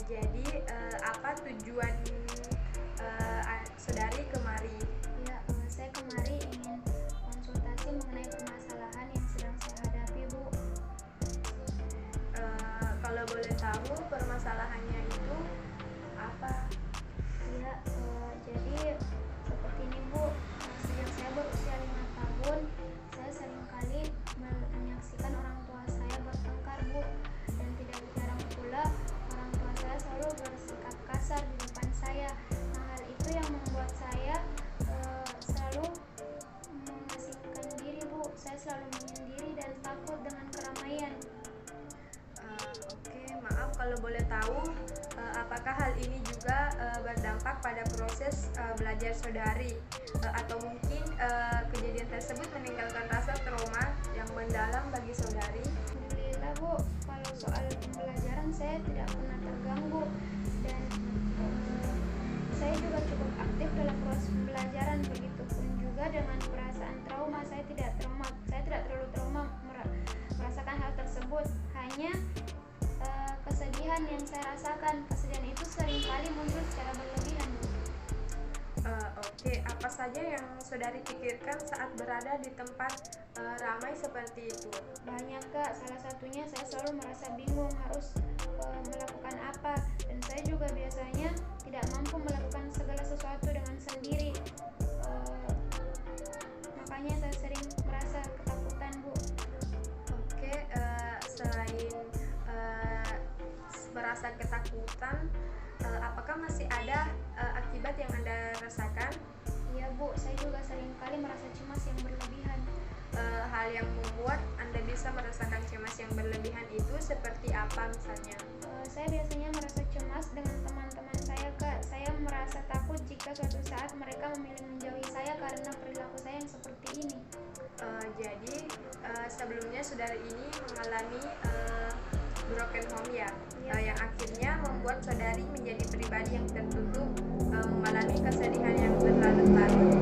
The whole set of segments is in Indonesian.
Jadi apa tujuan saudari kemari? Ya, saya kemari ingin konsultasi mengenai permasalahan yang sedang saya hadapi, Bu. Kalau boleh tahu permasalahannya itu apa? Ya, jadi seperti ini, Bu. Sejak saya berusia 5 tahun, saya seringkali menyaksikan orang tua saya bertengkar, Bu. Dan tidak jarang pula orang tua saya selalu bersikap kasar di depan saya. Nah, hal itu yang membuat saya selalu mengasingkan diri, Bu. Saya selalu menyendiri dan takut dengan keramaian. Oke, maaf kalau boleh tahu, apakah hal ini juga berdampak pada proses belajar saudari, atau mungkin kejadian tersebut meninggalkan rasa trauma yang mendalam bagi saudari? Alhamdulillah, Bu, kalau soal pembelajaran saya tidak pernah terganggu, dan saya juga cukup aktif dalam proses pembelajaran. Begitupun juga dengan perasaan trauma, saya tidak terlalu trauma merasakan hal tersebut. Hanya kesedihan yang saya rasakan, kesedihan itu seringkali muncul secara berlebihan. Oke, apa saja yang saudari pikirkan saat berada di tempat ramai seperti itu? Banyak, Kak. Salah satunya saya selalu merasa bingung harus melakukan apa, dan saya juga biasanya tidak mampu melakukan segala sesuatu dengan sendiri. Makanya saya sering merasa ketakutan, Bu. Oke, selain merasa ketakutan, apakah masih ada akibat yang Anda rasakan? Iya, Bu, saya juga seringkali merasa cemas yang berlebihan. Hal yang membuat Anda bisa merasakan cemas yang berlebihan itu seperti apa misalnya? Saya biasanya merasa cemas dengan teman-teman saya, Kak. Saya merasa takut jika suatu saat mereka memilih menjauhi saya karena perilaku saya yang seperti ini. Jadi sebelumnya saudari ini mengalami broken home ya, yang akhirnya membuat saudari menjadi pribadi yang tertutup, mengalami kesedihan yang berlarut-larut,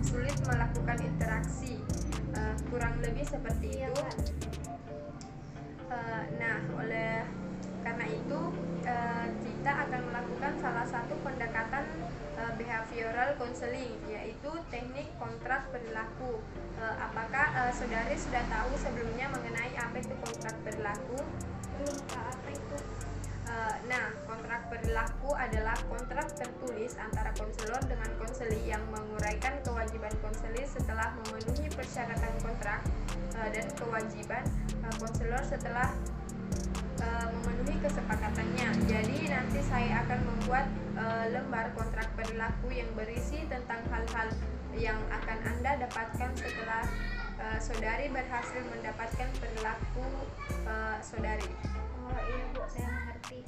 sulit melakukan interaksi, kurang lebih seperti Iya, itu. Kak. Nah, oleh karena itu kita akan melakukan salah satu pendekatan behavioral counseling, yaitu teknik kontrak perilaku. Apakah saudari sudah tahu sebelumnya mengenai apa itu kontrak perilaku? Belum, Kak. Apa itu? Nah, kontrak perilaku adalah kontrak tertulis antara konselor dengan konseli yang menguraikan kewajiban konseli setelah memenuhi persyaratan kontrak, dan kewajiban konselor setelah memenuhi kesepakatannya. Jadi nanti saya akan membuat lembar kontrak perilaku yang berisi tentang hal-hal yang akan Anda dapatkan setelah saudari berhasil mendapatkan perilaku saudari. Oh iya, Bu, saya mengerti.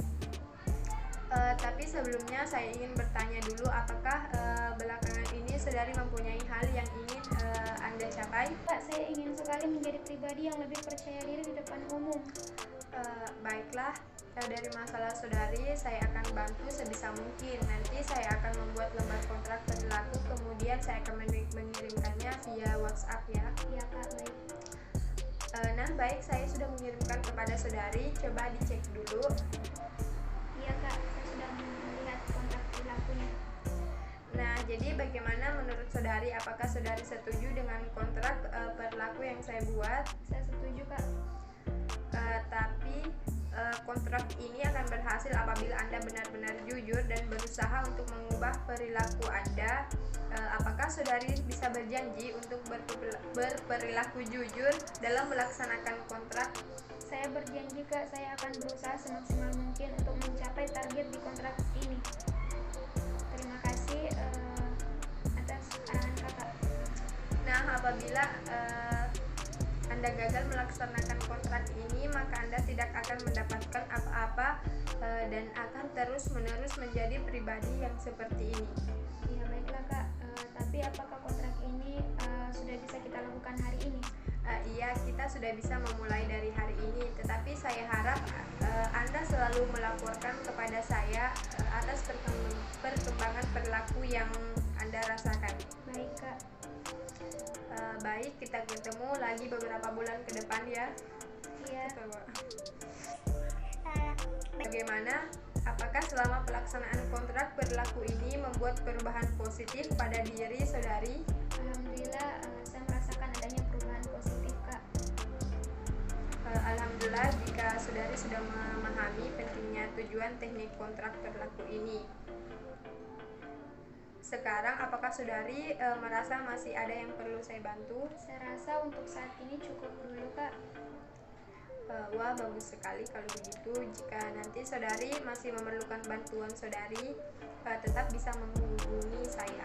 Tapi sebelumnya saya ingin bertanya dulu, apakah belakangan ini saudari mempunyai hal yang ingin Anda capai? Pak, saya ingin sekali menjadi pribadi yang lebih percaya diri di depan umum. Baiklah, dari masalah saudari saya akan bantu sebisa mungkin. Nanti saya akan membuat lembar kontrak perilaku, kemudian saya akan mengirimkannya via WhatsApp ya. Iya, Kak, baik. Nah, baik, saya sudah mengirimkan kepada saudari, coba dicek dulu. Iya, Kak, saya sudah melihat kontrak perilakunya. Nah, jadi bagaimana menurut saudari? Apakah saudari setuju dengan kontrak perilaku yang saya buat? Saya setuju, Kak. Tapi kontrak ini akan berhasil apabila Anda benar-benar jujur dan berusaha untuk mengubah perilaku Anda. Apakah saudari bisa berjanji untuk berperilaku jujur dalam melaksanakan kontrak? Saya berjanji, Kak, saya akan berusaha semaksimal mungkin untuk mencapai target di kontrak ini. Terima kasih atas arahan Kakak. Nah, apabila Anda gagal melaksanakan kontrak ini, maka Anda tidak akan mendapatkan apa-apa dan akan terus-menerus menjadi pribadi yang seperti ini. Ya, baiklah, Kak. Tapi apakah kontrak ini sudah bisa kita lakukan hari ini? Iya, kita sudah bisa memulai dari hari ini, tetapi saya harap Anda selalu melaporkan kepada saya atas perkembangan perilaku yang Anda rasakan. Baik, Kak. Baik, kita ketemu lagi beberapa bulan ke depan ya. Iya. Bagaimana bagaimana? Apakah selama pelaksanaan kontrak berlaku ini membuat perubahan positif pada diri saudari? Alhamdulillah, saya merasakan adanya perubahan positif, Kak. Alhamdulillah jika saudari sudah memahami pentingnya tujuan teknik kontrak berlaku ini. Sekarang apakah saudari merasa masih ada yang perlu saya bantu? Saya rasa untuk saat ini cukup dulu, Kak. Wah, bagus sekali kalau begitu. Jika nanti saudari masih memerlukan bantuan saudari, tetap bisa menghubungi saya.